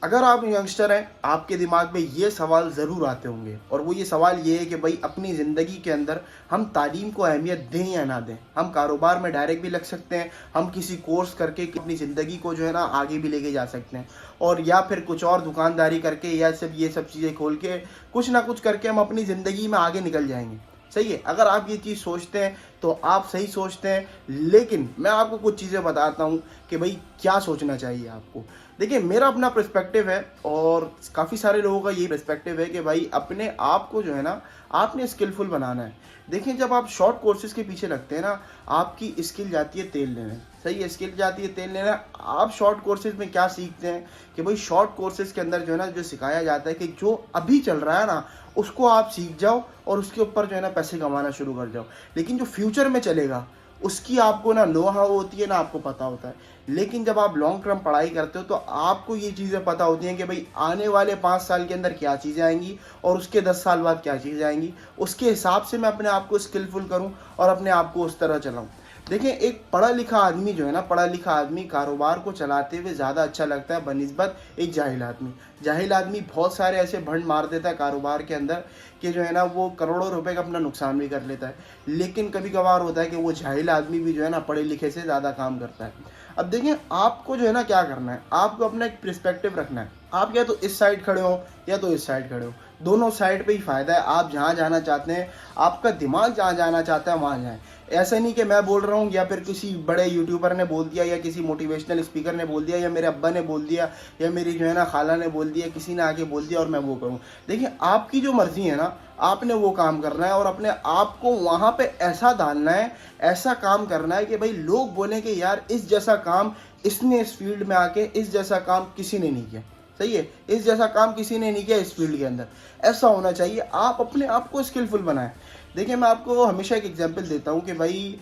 अगर आप यंगस्टर हैं, आपके दिमाग में ये सवाल ज़रूर आते होंगे, और वो ये सवाल ये है कि भाई अपनी ज़िंदगी के अंदर हम तालीम को अहमियत दें या ना दें। हम कारोबार में डायरेक्ट भी लग सकते हैं, हम किसी कोर्स करके अपनी ज़िंदगी को जो है ना आगे भी लेके जा सकते हैं, और या फिर कुछ और दुकानदारी करके या ये सब चीज़ें खोल के कुछ ना कुछ करके हम अपनी ज़िंदगी में आगे निकल जाएंगे। सही है, अगर आप ये चीज़ सोचते हैं तो आप सही सोचते हैं, लेकिन मैं आपको कुछ चीज़ें बताता हूँ कि भाई क्या सोचना चाहिए आपको। देखिए, मेरा अपना पर्सपेक्टिव है और काफ़ी सारे लोगों का यही पर्सपेक्टिव है कि भाई अपने आप को जो है ना आपने स्किलफुल बनाना है। देखिए, जब आप शॉर्ट कोर्सेज़ के पीछे लगते हैं ना, आपकी स्किल जाती है तेल लेने। सही है, स्किल जाती है तेल लेना। आप शॉर्ट कोर्सेज़ में क्या सीखते हैं कि भाई शॉर्ट कोर्सेज़ के अंदर जो है ना जो सिखाया जाता है कि जो अभी चल रहा है ना उसको आप सीख जाओ और उसके ऊपर जो है ना पैसे कमाना शुरू कर जाओ। लेकिन जो फ्यूचर में चलेगा उसकी आपको ना नो हाउ होती है, ना आपको पता होता है। लेकिन जब आप लॉन्ग टर्म पढ़ाई करते हो तो आपको ये चीज़ें पता होती हैं कि भाई आने वाले 5 साल के अंदर क्या चीज़ें आएंगी और उसके 10 साल बाद क्या चीज़ें आएंगी। उसके हिसाब से मैं अपने आप को स्किलफुल करूं और अपने आप को उस तरह चलाऊं। देखिए, एक पढ़ा लिखा आदमी जो है ना, पढ़ा लिखा आदमी कारोबार को चलाते हुए ज़्यादा अच्छा लगता है बनिस्बत एक जाहिल आदमी। जाहिल आदमी बहुत सारे ऐसे भंड मार देता है कारोबार के अंदर कि जो है ना वो करोड़ों रुपए का अपना नुकसान भी कर लेता है। लेकिन कभी कभार होता है कि वो जाहिल आदमी भी जो है ना पढ़े लिखे से ज़्यादा काम करता है। अब देखिए, आपको जो है ना क्या करना है, आपको अपना एक पर्सपेक्टिव रखना है। आप या तो इस साइड खड़े हो या तो इस साइड खड़े हो, दोनों साइड पे ही फ़ायदा है। आप जहाँ जाना चाहते हैं, आपका दिमाग जहाँ जाना चाहता है वहाँ जाएं। ऐसा नहीं कि मैं बोल रहा हूँ या फिर किसी बड़े यूट्यूबर ने बोल दिया या किसी मोटिवेशनल स्पीकर ने बोल दिया या मेरे अब्बा ने बोल दिया या मेरी जो है ना खाला ने बोल दिया, किसी ने आके बोल दिया और मैं वो करूँ। देखिए, आपकी जो मर्ज़ी है ना, आपने वो काम करना है और अपने आप को वहाँ पे ऐसा डालना है, ऐसा काम करना है कि भाई लोग बोलें कि यार इस जैसा काम इसने इस फील्ड में आके इस जैसा काम किसी ने नहीं किया। सही है, इस जैसा काम किसी ने नहीं किया इस फील्ड के अंदर। ऐसा होना चाहिए, आप अपने आप को स्किलफुल बनाएं। देखिए, मैं आपको हमेशा एक एग्जांपल देता हूँ कि भाई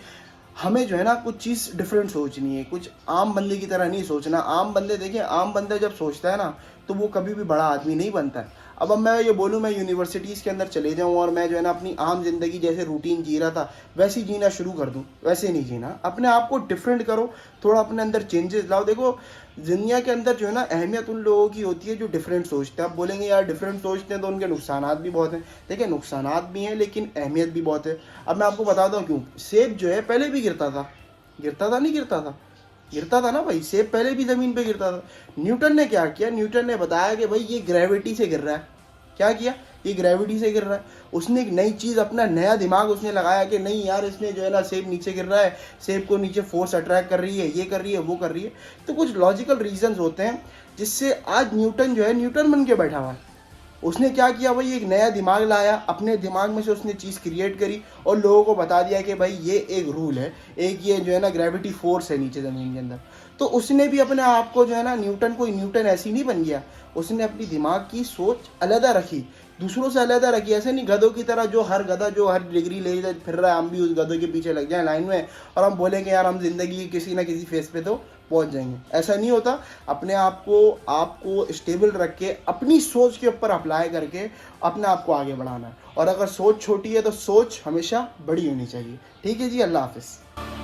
हमें जो है ना कुछ चीज़ डिफरेंट सोचनी है, कुछ आम बंदे की तरह नहीं सोचना। आम बंदे, देखिए आम बंदा जब सोचता है ना तो वो कभी भी बड़ा आदमी नहीं बनता है। अब मैं ये बोलूँ, मैं यूनिवर्सिटीज़ के अंदर चले जाऊँ और मैं जो है ना अपनी आम ज़िंदगी जैसे रूटीन जी रहा था वैसे जीना शुरू कर दूँ, वैसे नहीं जीना। अपने आप को डिफरेंट करो, थोड़ा अपने अंदर चेंजेस लाओ। देखो, दुनिया के अंदर जो है ना अहमियत उन लोगों की होती है जो डिफरेंट सोचते हैं। आप बोलेंगे यार डिफरेंट सोचते हैं तो उनके नुकसानात भी बहुत हैं। देखिए, नुकसानात भी हैं लेकिन अहमियत भी बहुत है। अब मैं आपको बताता हूँ क्यों। सेब जो है पहले भी गिरता था, गिरता था नहीं गिरता था, गिरता था ना भाई। सेब पहले भी ज़मीन पे गिरता था। न्यूटन ने क्या किया, न्यूटन ने बताया कि भाई ये ग्रेविटी से गिर रहा है। क्या किया, ये ग्रेविटी से गिर रहा है। उसने एक नई चीज़, अपना नया दिमाग उसने लगाया कि नहीं यार इसने जो है ना सेब नीचे गिर रहा है, सेब को नीचे फोर्स अट्रैक्ट कर रही है, ये कर रही है, वो कर रही है। तो कुछ लॉजिकल रीजंस होते हैं जिससे आज न्यूटन जो है न्यूटन बन के बैठा हुआ है। उसने क्या किया भाई, एक नया दिमाग लाया, अपने दिमाग में से उसने चीज़ क्रिएट करी और लोगों को बता दिया कि भाई ये एक रूल है, एक ये जो है ना ग्रेविटी फोर्स है नीचे ज़मीन के अंदर। तो उसने भी अपने आप को जो है ना, न्यूटन कोई न्यूटन ऐसी नहीं बन गया। उसने अपनी दिमाग की सोच अलग रखी, दूसरों से अलग रखी। ऐसे नहीं गधों की तरह, जो हर गधा जो हर डिग्री ले फिर रहा है, हम भी उस गधों के पीछे लग जाए लाइन में और हम बोलेंगे यार हम ज़िंदगी की किसी ना किसी फेस पे तो पहुंच जाएंगे। ऐसा नहीं होता। अपने आपको स्टेबल रख के अपनी सोच के ऊपर अप्लाई करके अपने आप को आगे बढ़ाना है। और अगर सोच छोटी है तो सोच हमेशा बड़ी होनी चाहिए। ठीक है जी, अल्लाह हाफिज़।